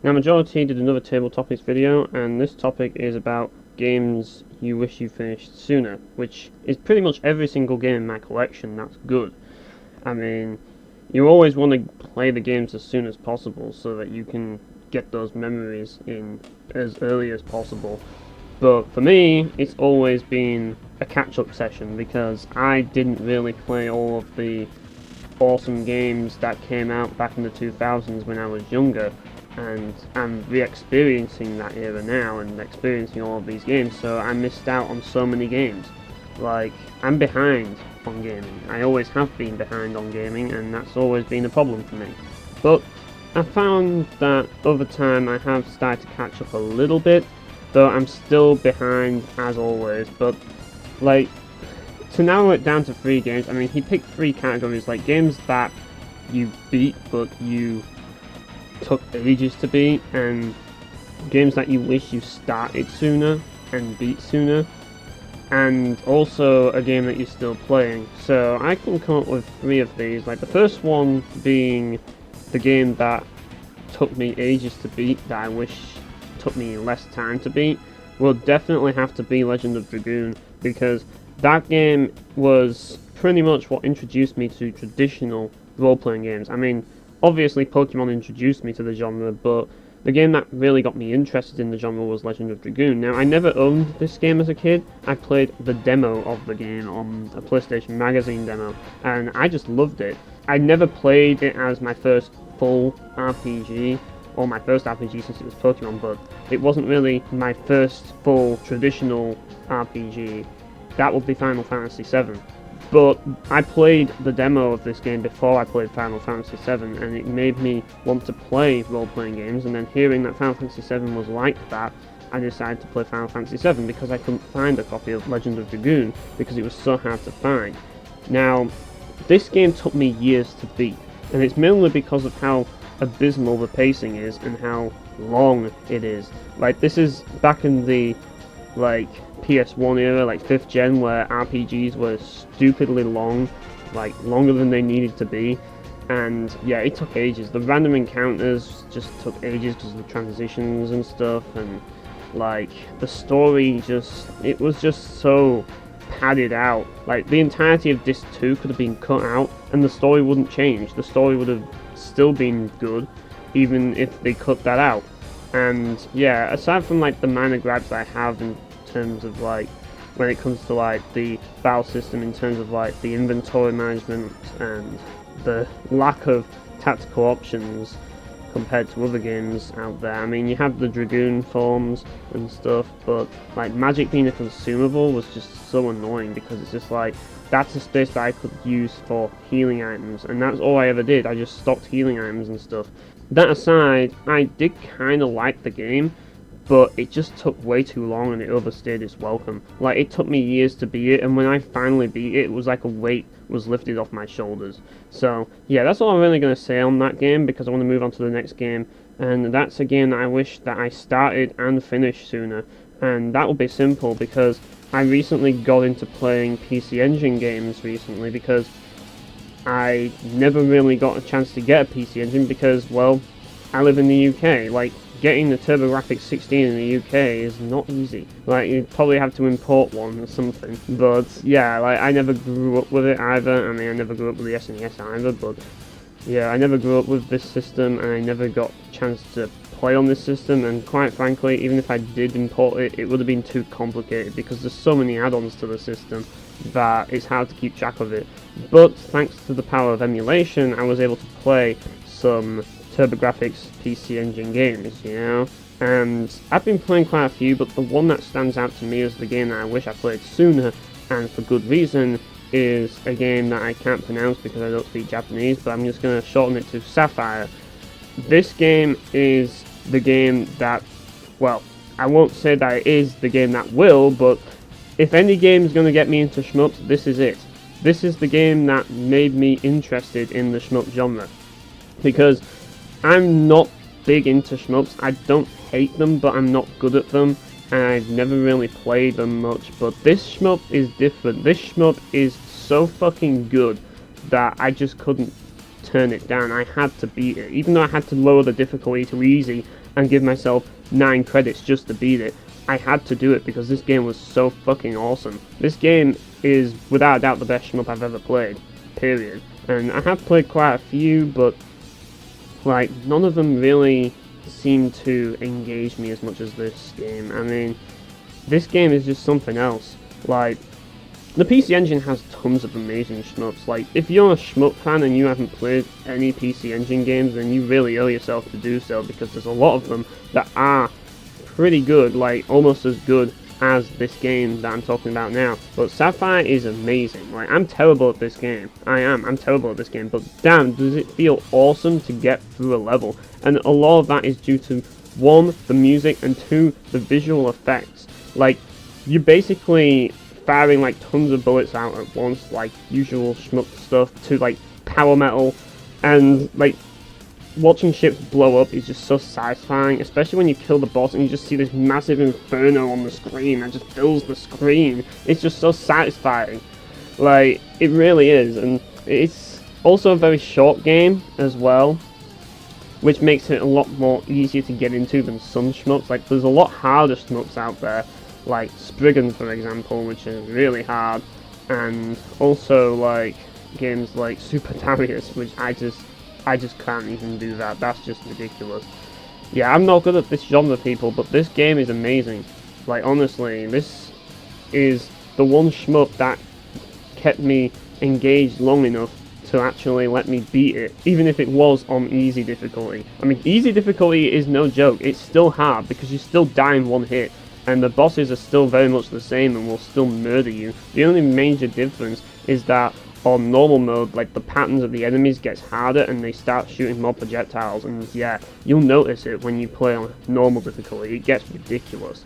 Now, Majority did another table topics video, and this topic is about games you wish you finished sooner, which is pretty much every single game in my collection that's good. I mean, you always want to play the games as soon as possible so that you can get those memories in as early as possible. But for me, it's always been a catch-up session because I didn't really play all of the awesome games that came out back in the 2000s when I was younger, and I'm re-experiencing that era now and experiencing all of these games, so I missed out on so many games. Like, I'm behind on gaming. I always have been behind on gaming, and that's always been a problem for me. But I found that over time I have started to catch up a little bit, though I'm still behind as always. But like, to narrow it down to 3 games, I mean, he picked 3 categories, like games that you beat but you took ages to beat, and games that you wish you started sooner and beat sooner, and also a game that you're still playing. So I can come up with 3 of these, like the first one being the game that took me ages to beat, that I wish took me less time to beat, will definitely have to be Legend of Dragoon, because that game was pretty much what introduced me to traditional role-playing games. I mean, obviously Pokemon introduced me to the genre, but the game that really got me interested in the genre was Legend of Dragoon. Now, I never owned this game as a kid. I played the demo of the game on a PlayStation Magazine demo, and I just loved it. I never played it as my first full RPG, or my first RPG since it was Pokemon, but it wasn't really my first full traditional RPG. That would be Final Fantasy VII. But I played the demo of this game before I played Final Fantasy VII, and it made me want to play role-playing games, and then hearing that Final Fantasy VII was like that, I decided to play Final Fantasy VII because I couldn't find a copy of Legend of Dragoon because it was so hard to find. Now, this game took me years to beat, and it's mainly because of how abysmal the pacing is and how long it is. Like, this is back in the PS1 era, like 5th gen, where RPGs were stupidly long, like longer than they needed to be, and yeah, it took ages. The random encounters just took ages because of the transitions and stuff, and like the story it was just so padded out. Like, the entirety of Disc 2 could have been cut out and the story wouldn't change. The story would have still been good even if they cut that out. And yeah, aside from like the minor gripes I have in terms of like when it comes to like the battle system, in terms of like the inventory management and the lack of tactical options compared to other games out there. I mean, you have the Dragoon forms and stuff, but like magic being a consumable was just so annoying because it's just like, that's a space that I could use for healing items, and that's all I ever did. I just stocked healing items and stuff. That aside, I did kind of like the game, but it just took way too long and it overstayed its welcome. Like, it took me years to beat it, and when I finally beat it, it was like a weight was lifted off my shoulders. So yeah, that's all I'm really going to say on that game, because I want to move on to the next game, and that's a game that I wish that I started and finished sooner, and that will be simple because I recently got into playing PC Engine games recently, because I never really got a chance to get a PC Engine because, well, I live in the UK. Like, getting the TurboGrafx 16 in the UK is not easy. Like, you'd probably have to import one or something. But yeah, like, I never grew up with it either. I mean, I never grew up with the SNES either, but yeah, I never grew up with this system, and I never got a chance to play on this system, and quite frankly, even if I did import it, it would have been too complicated because there's so many add-ons to the system that it's hard to keep track of it. But thanks to the power of emulation, I was able to play some TurboGrafx PC Engine games, you know? And I've been playing quite a few, but the one that stands out to me as the game that I wish I played sooner, and for good reason, is a game that I can't pronounce because I don't speak Japanese, but I'm just going to shorten it to Sapphire. This game is the game that, well, I won't say that it is the game that will, but if any game is going to get me into shmups, this is it. This is the game that made me interested in the shmup genre, because I'm not big into shmups. I don't hate them, but I'm not good at them, and I've never really played them much. But this shmup is different. This shmup is so fucking good that I just couldn't turn it down. I had to beat it. Even though I had to lower the difficulty to easy, and give myself 9 credits just to beat it. I had to do it because this game was so fucking awesome. This game is without a doubt the best shmup I've ever played, period. And I have played quite a few, but like none of them really seem to engage me as much as this game. I mean, this game is just something else. Like, the PC Engine has tons of amazing shmups. Like, if you're a shmup fan and you haven't played any PC Engine games, then you really owe yourself to do so, because there's a lot of them that are pretty good, like almost as good as this game that I'm talking about now. But Sapphire is amazing. Like, I'm terrible at this game. I'm terrible at this game, but damn, does it feel awesome to get through a level. And a lot of that is due to, 1, the music, and 2, the visual effects. Like, you're basically firing like tons of bullets out at once, like usual shmup stuff, to like power metal, and like watching ships blow up is just so satisfying, especially when you kill the boss and you just see this massive inferno on the screen that just fills the screen. It's just so satisfying. Like, it really is. And it's also a very short game as well, which makes it a lot more easier to get into than some shmups. Like, there's a lot harder shmups out there, like Spriggan, for example, which is really hard, and also like games like Super Darius, which I just can't even do that. That's just ridiculous. Yeah, I'm not good at this genre, people, but this game is amazing. Like, honestly, this is the one shmup that kept me engaged long enough to actually let me beat it, even if it was on easy difficulty. I mean, easy difficulty is no joke. It's still hard because you still die in one hit, and the bosses are still very much the same and will still murder you. The only major difference is that on normal mode, like, the patterns of the enemies gets harder and they start shooting more projectiles, and yeah, you'll notice it when you play on normal difficulty. It gets ridiculous.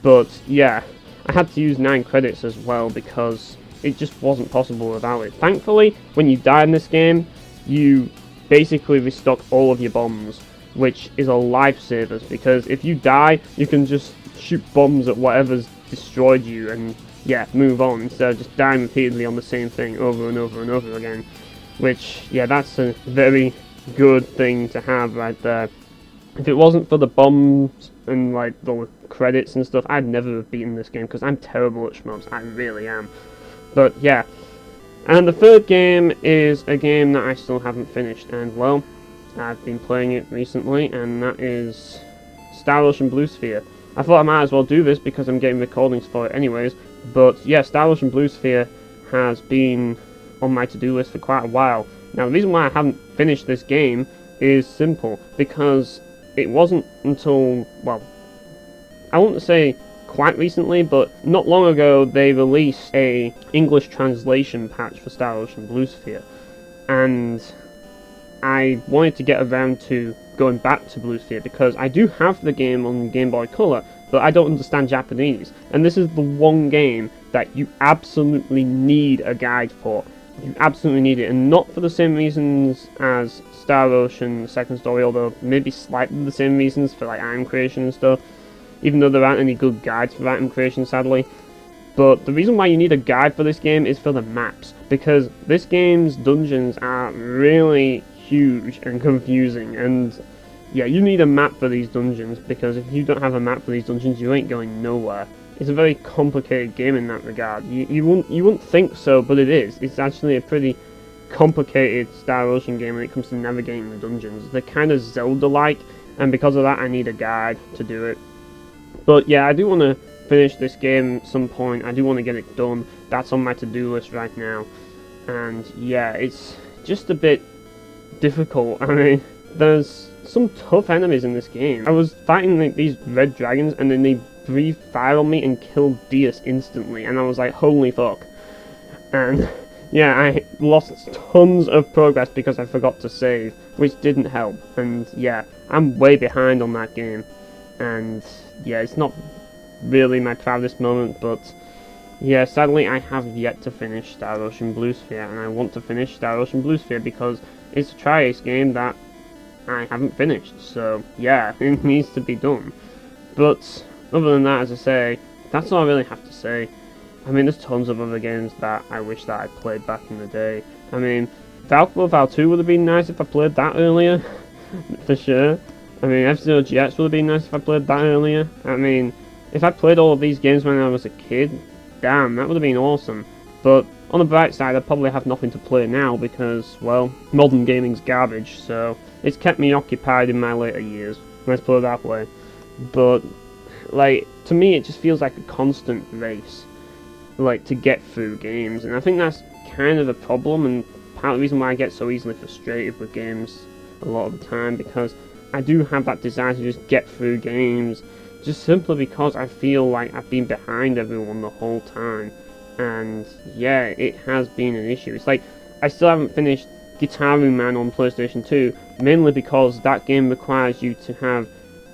But yeah, I had to use 9 credits as well because it just wasn't possible without it. Thankfully, when you die in this game, you basically restock all of your bombs, which is a lifesaver, because if you die, you can just shoot bombs at whatever's destroyed you and yeah, move on, instead of just dying repeatedly on the same thing over and over and over again. Which, yeah, that's a very good thing to have right there. If it wasn't for the bombs and like the credits and stuff, I'd never have beaten this game because I'm terrible at shmups. I really am. But yeah. And the third game is a game that I still haven't finished, and well, I've been playing it recently, and that is Star Ocean Blue Sphere. I thought I might as well do this because I'm getting recordings for it anyways, but yeah, Star Ocean Blue Sphere has been on my to-do list for quite a while. Now, the reason why I haven't finished this game is simple, because it wasn't until, well, I wouldn't say quite recently, but not long ago they released a English translation patch for Star Ocean Blue Sphere, and I wanted to get around to going back to Blue Sphere because I do have the game on Game Boy Color, but I don't understand Japanese, and this is the one game that you absolutely need a guide for. You absolutely need it, and not for the same reasons as Star Ocean Second Story, although maybe slightly the same reasons for like item creation and stuff, even though there aren't any good guides for item creation, sadly. But the reason why you need a guide for this game is for the maps, because this game's dungeons are really huge and confusing, and yeah, you need a map for these dungeons, because if you don't have a map for these dungeons, you ain't going nowhere. It's a very complicated game in that regard. You wouldn't think so, but it is. It's actually a pretty complicated Star Ocean game when it comes to navigating the dungeons. They're kind of Zelda-like, and because of that, I need a guide to do it. But yeah, I do want to finish this game at some point. I do want to get it done. That's on my to-do list right now. And yeah, it's just a bit difficult. I mean, there's some tough enemies in this game. I was fighting like these red dragons, and then they breathed fire on me and killed Dias instantly, and I was like, holy fuck. And yeah, I lost tons of progress because I forgot to save, which didn't help. And yeah, I'm way behind on that game, and yeah, it's not really my proudest moment, but yeah, sadly I have yet to finish Star Ocean Blue Sphere, and I want to finish Star Ocean Blue Sphere because it's a Tri-Ace game that I haven't finished, so yeah, it needs to be done. But other than that, as I say, that's all I really have to say. I mean, there's tons of other games that I wish that I played back in the day. I mean, Valkyrie Val 2 would have been nice if I played that earlier, for sure. I mean, F-Zero GX would have been nice if I played that earlier. I mean, if I played all of these games when I was a kid, damn, that would have been awesome. But on the bright side, I probably have nothing to play now because, well, modern gaming's garbage, so it's kept me occupied in my later years. Let's put it that way. But, like, to me, it just feels like a constant race, like, to get through games, and I think that's kind of a problem, and part of the reason why I get so easily frustrated with games a lot of the time, because I do have that desire to just get through games, just simply because I feel like I've been behind everyone the whole time, and yeah, it has been an issue. It's like, I still haven't finished Gitaru Man on PlayStation 2, mainly because that game requires you to have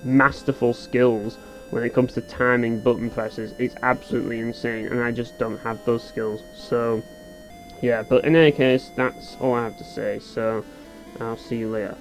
masterful skills when it comes to timing button presses. It's absolutely insane, and I just don't have those skills. So, yeah, but in any case, that's all I have to say, so I'll see you later.